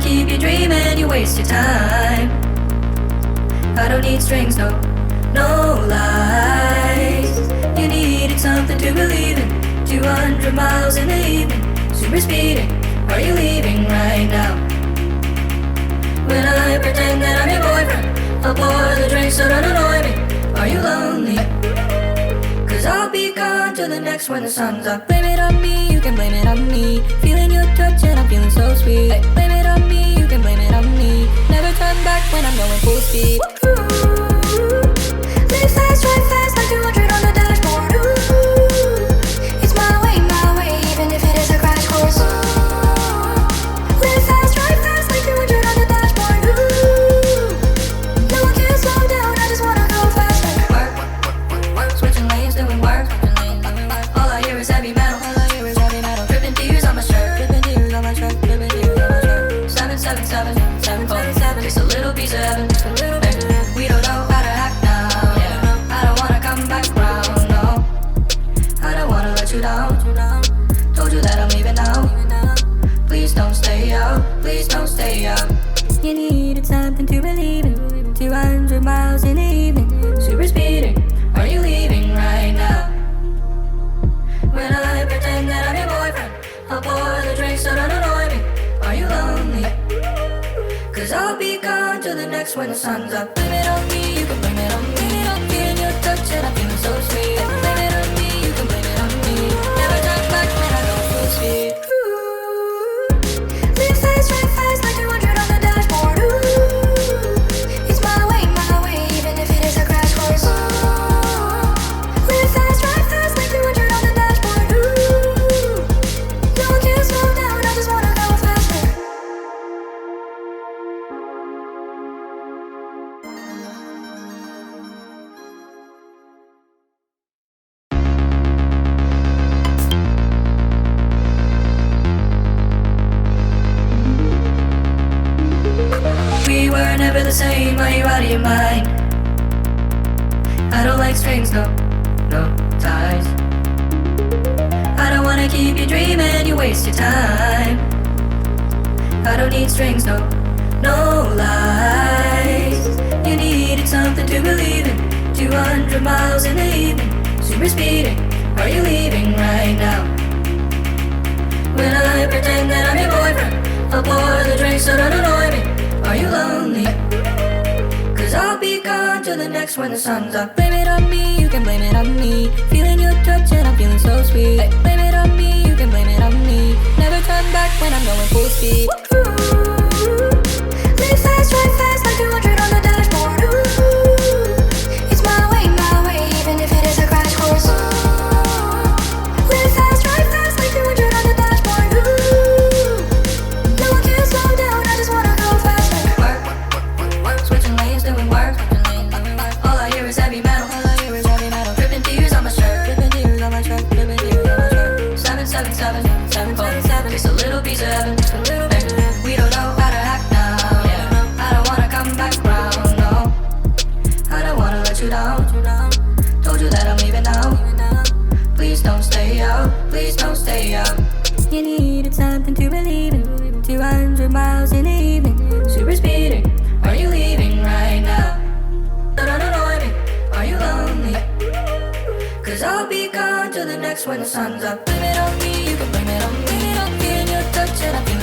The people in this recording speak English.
keep you dreaming, you waste your time. I don't need strings, no, no lies. You needed something to believe in. 200 miles in the evening, super speeding. Are you leaving right now? When I pretend that I'm your boyfriend, I'll pour the drink so don't annoy me. Are you lonely? Cause I'll be gone till the next when the sun's up. Blame it on me, you can blame it on me. Feeling your touch and I'm feeling so sweet. Hey, blame it on me, you can blame it on me. Never turn back when I'm going full speed. Live fast, drive fast like 200 on the dashboard. Ooh, it's my way, even if it is a crash course. Live fast, drive fast like 200 on the dashboard. Ooh, no one can slow down, I just wanna go faster. Work, switching lanes, doing work. All I hear is heavy metal. Dripping tears on my shirt. 777, 747. Just a little piece of heaven. We don't know how to act now. I don't wanna come back round, no. I don't wanna let you down. Told you that I'm leaving now. Please don't stay out, please don't stay out. You needed something to believe in. 200 miles in the evening, super speeding. Are you leaving right now? When I pretend that I'm your boyfriend, I'll pour the drink so don't annoy me. Are you lonely? Cause I'll be gone till the next when the sun's up. Blame it on me, you can blame it on me. I'm feeling your touch and I'm feeling so sweet. Blame it on me, you can blame it on me. Never turn back when I go full speed. Live fast, drive fast like 200 on the dashboard. Ooh, it's my way, even if it is a crash course. Live fast, drive fast like 200 on the dashboard. Ooh, no one can slow down, I just wanna go faster. We were never the same, are you out of your mind? I don't like strings, no, no ties. I don't wanna keep you dreaming, you waste your time. I don't need strings, no, no lies. You needed something to believe in. 200 miles in the evening, super speeding. Are you leaving right now? When I pretend that I'm your boyfriend, I'll pour the drink so don't annoy me. Are you lonely? Cause I'll be gone till the next when the sun's up. Blame it on me, you can blame it on me. Feeling your touch and I'm feeling so sweet. Hey, blame it on me, you can blame it on me. Never turn back when I'm going full speed. Live fast, drive fast like 200 on the dashboard. Ooh, it's my way, even if it is a crash course. Live fast, drive fast like 200 on the dashboard. Ooh, no one can slow down, I just wanna go faster. Work, switching lanes, doing work. All I hear is heavy metal. Dripping tears on my shirt. 777, 747. Just a little piece of heaven. We don't know how to act now. I don't wanna come back round, no. I don't wanna let you down. Told you that I'm leaving now. Please don't stay out, please don't stay out. You needed something to believe in. 200 miles in the evening, super speeding. Are you leaving right now? Don't annoy me, are you lonely? Cause I'll be gone till the next when the sun's up. Blame it on me, you can blame it on me. I'm feeling your touch and I'm feeling